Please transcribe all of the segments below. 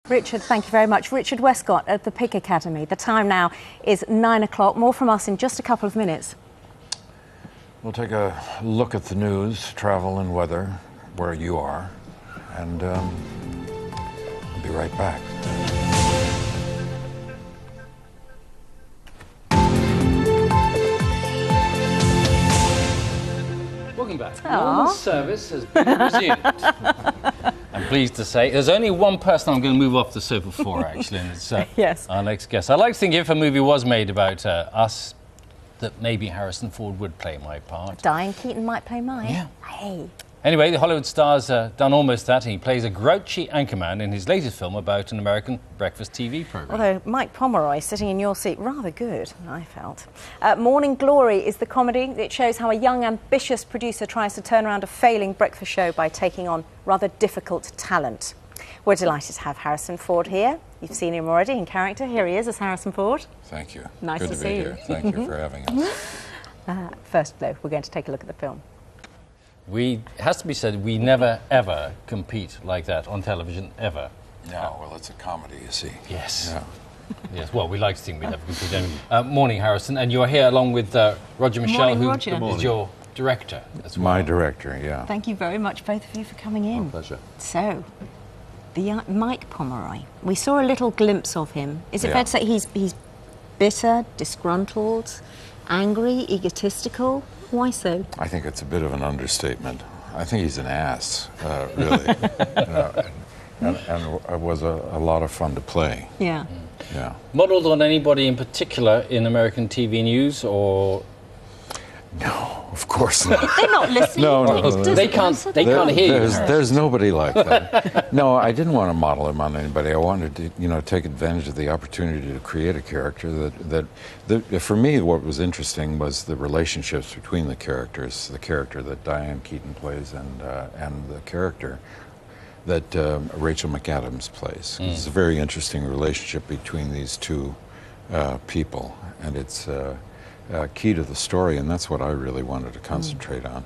Richard, thank you very much. Richard Westcott at the Pig Academy. The time now is 9 o'clock. More from us in just a couple of minutes. We'll take a look at the news, travel and weather, where you are, and we'll be right back. Welcome back. Normal service has been resumed. I'm pleased to say there's only one person I'm going to move off the sofa for, actually, and it's yes. Our next guest. I like to think if a movie was made about us, that maybe Harrison Ford would play my part. Diane Keaton might play mine. Yeah. Hey. Anyway, the Hollywood star's done almost that, and he plays a grouchy anchorman in his latest film about an American breakfast TV programme. Although Mike Pomeroy, sitting in your seat, rather good, I felt. Morning Glory is the comedy. It shows how a young, ambitious producer tries to turn around a failing breakfast show by taking on rather difficult talent. We're delighted to have Harrison Ford here. You've seen him already in character. Here he is as Harrison Ford. Thank you. Nice Good to to see be you. here. Thank you for having us. First, though, we're going to take a look at the film. It has to be said, we never, ever compete like that on television, ever. No, well, it's a comedy, you see. Yes. Yeah. Yes, well, we like to think we never compete anyway. Morning, Harrison, and you're here along with Roger Michell, Morning, who Roger. is your director as well. My director, yeah. Thank you very much, both of you, for coming in. My pleasure. So, the Mike Pomeroy. We saw a little glimpse of him. Is it fair to say he's bitter, disgruntled, angry, egotistical? Why so? I think it's a bit of an understatement. I think he's an ass, really. And it was a lot of fun to play. Yeah. Yeah. Modelled on anybody in particular in American TV news, or...? No, of course not. They're not listening. No. They can't hear you. There's nobody like that. No, I didn't want to model him on anybody. I wanted to, take advantage of the opportunity to create a character that for me, what was interesting was the relationships between the characters. The character that Diane Keaton plays and the character that Rachel McAdams plays. It's a very interesting relationship between these two people, and it's key to the story, and that's what I really wanted to concentrate on.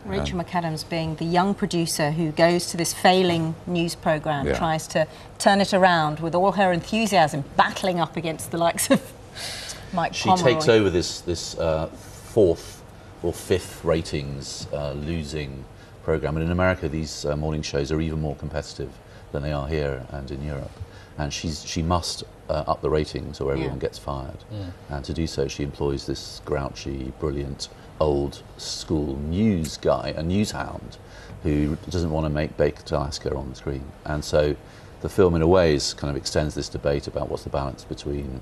Rachel McAdams being the young producer who goes to this failing news programme, tries to turn it around with all her enthusiasm, battling up against the likes of Mike Pomeroy. She takes over this fourth or fifth ratings losing programme, and in America these morning shows are even more competitive than they are here and in Europe. And she must up the ratings or everyone gets fired. And to do so, she employs this grouchy, brilliant, old school news guy, a news hound, who doesn't want to make baked Alaska on the screen. And so the film, in a way, kind of extends this debate about what's the balance between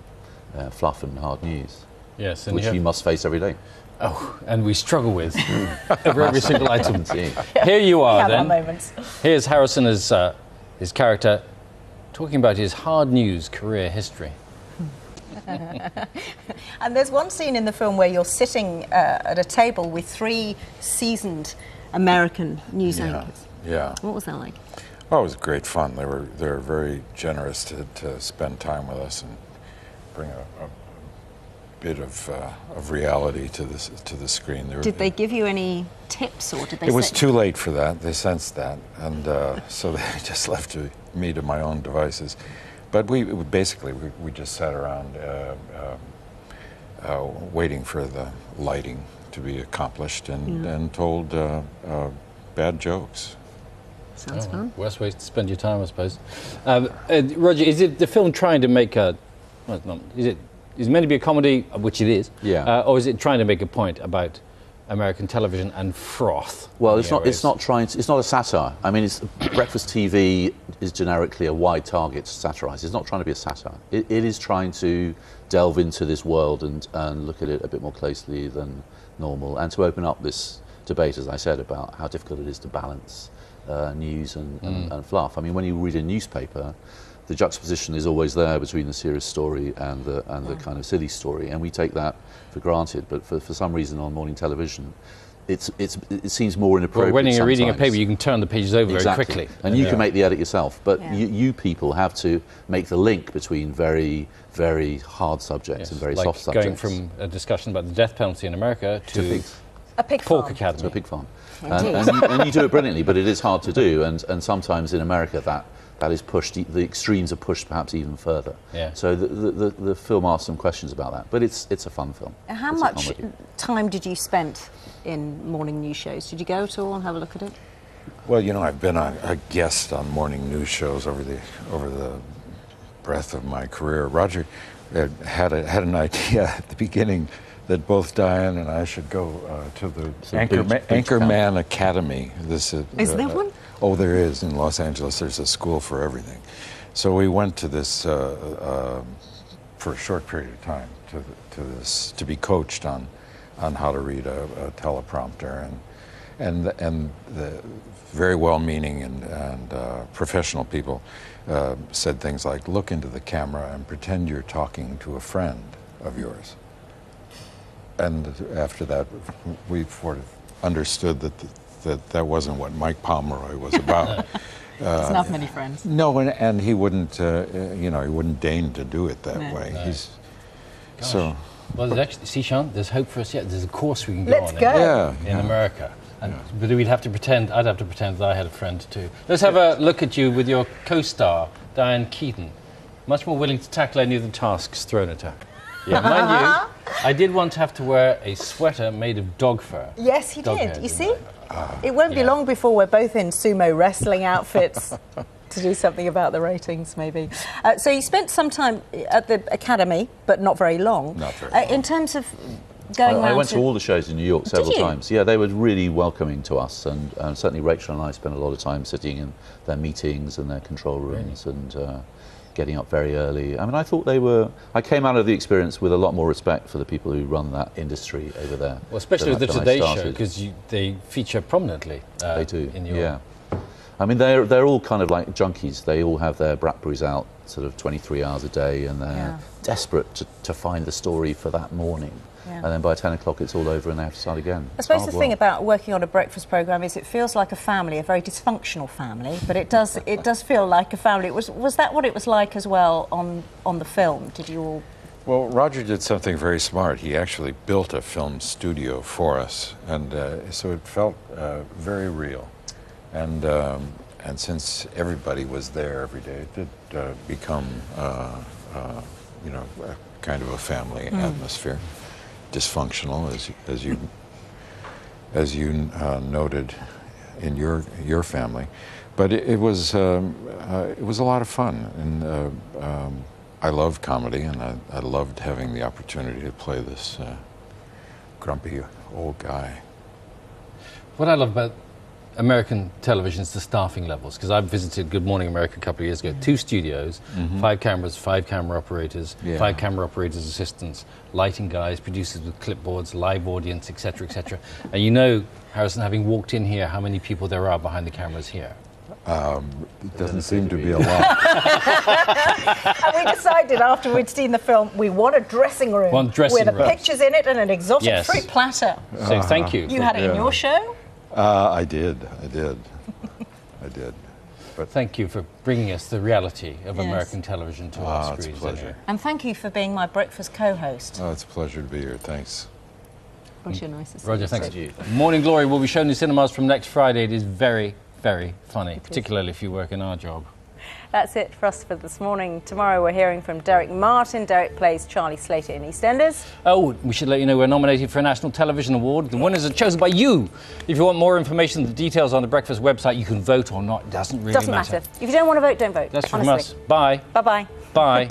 fluff and hard news. Yes, and which you must face every day. Oh, and we struggle with every single item. Yeah. Here you are, Have our then. moments. Here's Harrison as his character, talking about his hard news career history. And there's one scene in the film where you're sitting at a table with 3 seasoned American news anchors. Yeah. What was that like? Oh, it was great fun. They were very generous to spend time with us and bring a bit of reality to the screen. Did they give you any tips, or did they? It was too late for that. They sensed that, and so they just left me to my own devices. But we just sat around waiting for the lighting to be accomplished and told bad jokes. Sounds fun. Worst way to spend your time, I suppose. Roger, is it the film trying to make a? Well, no, is it meant to be a comedy, which it is? Yeah. Or is it trying to make a point about American television and froth? Well, it's not a satire. I mean, breakfast TV is generically a wide target to satirize. It's not trying to be a satire. It is trying to delve into this world and look at it a bit more closely than normal, and to open up this debate, as I said, about how difficult it is to balance news and fluff. I mean, when you read a newspaper, the juxtaposition is always there between the serious story and the kind of silly story, and we take that for granted. But for some reason on morning television, it seems more inappropriate. Well, when you're sometimes. reading a paper, you can turn the pages over very quickly, and you can make the edit yourself. But you people have to make the link between very, very hard subjects and very soft subjects. Going from a discussion about the death penalty in America to a pig Pork farm. Academy. To a pig farm. And you do it brilliantly, but it is hard to do, and sometimes in America that is pushed. The extremes are pushed perhaps even further. Yeah. So the film asks some questions about that, but it's a fun film. How much time did you spend in morning news shows? Did you go at all and have a look at it? Well, you know, I've been a guest on morning news shows over the breadth of my career. Roger had an idea at the beginning that both Diane and I should go to the Anchorman Academy. Is there one? Oh, there is in Los Angeles. There's a school for everything. So we went to this for a short period of time to be coached on how to read a teleprompter, and the very well-meaning and professional people said things like, look into the camera and pretend you're talking to a friend of yours. And after that, we sort of understood that wasn't what Mike Pomeroy was about. Doesn't have many friends. No, and he wouldn't, he wouldn't deign to do it that way. No. So. Well, there's actually, see, Sean, there's hope for us yet. There's a course we can go Let's on go. in America. But we'd have to pretend, I'd have to pretend that I had a friend too. Let's have a look at you with your co-star, Diane Keaton. Much more willing to tackle any of the tasks thrown at her. Yeah, mind you, I did once have to wear a sweater made of dog fur. Yes, he did. You see? It won't be long before we're both in sumo wrestling outfits to do something about the ratings, maybe. So you spent some time at the Academy, but not very long. Not very long. In terms of going around I went to all the shows in New York several times. Yeah, they were really welcoming to us, and certainly Rachel and I spent a lot of time sitting in their meetings and their control rooms and getting up very early. I mean, I thought I came out of the experience with a lot more respect for the people who run that industry over there. Well, especially with the Today Show, because they feature prominently. They do, in your... yeah. I mean, they're all kind of like junkies. They all have their Blackberries out sort of 23 hours a day, and they're desperate to find the story for that morning. And then by 10 o'clock it's all over and they have to start again. I suppose the thing about working on a breakfast programme is it feels like a family, a very dysfunctional family, but it does feel like a family. Was that what it was like as well on the film? Did you all... Well, Roger did something very smart. He actually built a film studio for us, and so it felt very real. And since everybody was there every day, it did become, kind of a family atmosphere. Dysfunctional, as you noted in your family, but it was a lot of fun, and I love comedy, and I loved having the opportunity to play this grumpy old guy. What I love about American television is the staffing levels, because I visited Good Morning America a couple of years ago. 2 studios, 5 cameras, 5 camera operators, 5 camera operators assistants, lighting guys, producers with clipboards, live audience, etc., etc. And you know, Harrison, having walked in here, how many people there are behind the cameras here? It doesn't seem to be a lot. And we decided after we'd seen the film, we want a dressing room with pictures in it and an exotic fruit platter. So thank you. You had it in your show? I did. But thank you for bringing us the reality of American television to our screens. It's a pleasure. And thank you for being my breakfast co-host. Oh, it's a pleasure to be here. Thanks. Roger, nice to see Roger, you. thanks. You. Morning Glory will be shown in cinemas from next Friday. It is very, very funny, particularly if you work in our job. That's it for us for this morning. Tomorrow we're hearing from Derek Martin. Derek plays Charlie Slater in EastEnders. Oh, we should let you know we're nominated for a National Television Award. The winners are chosen by you. If you want more information, the details on the Breakfast website, you can vote or not. It doesn't really matter. If you don't want to vote, don't vote. That's from us. Bye. Bye-bye. Bye.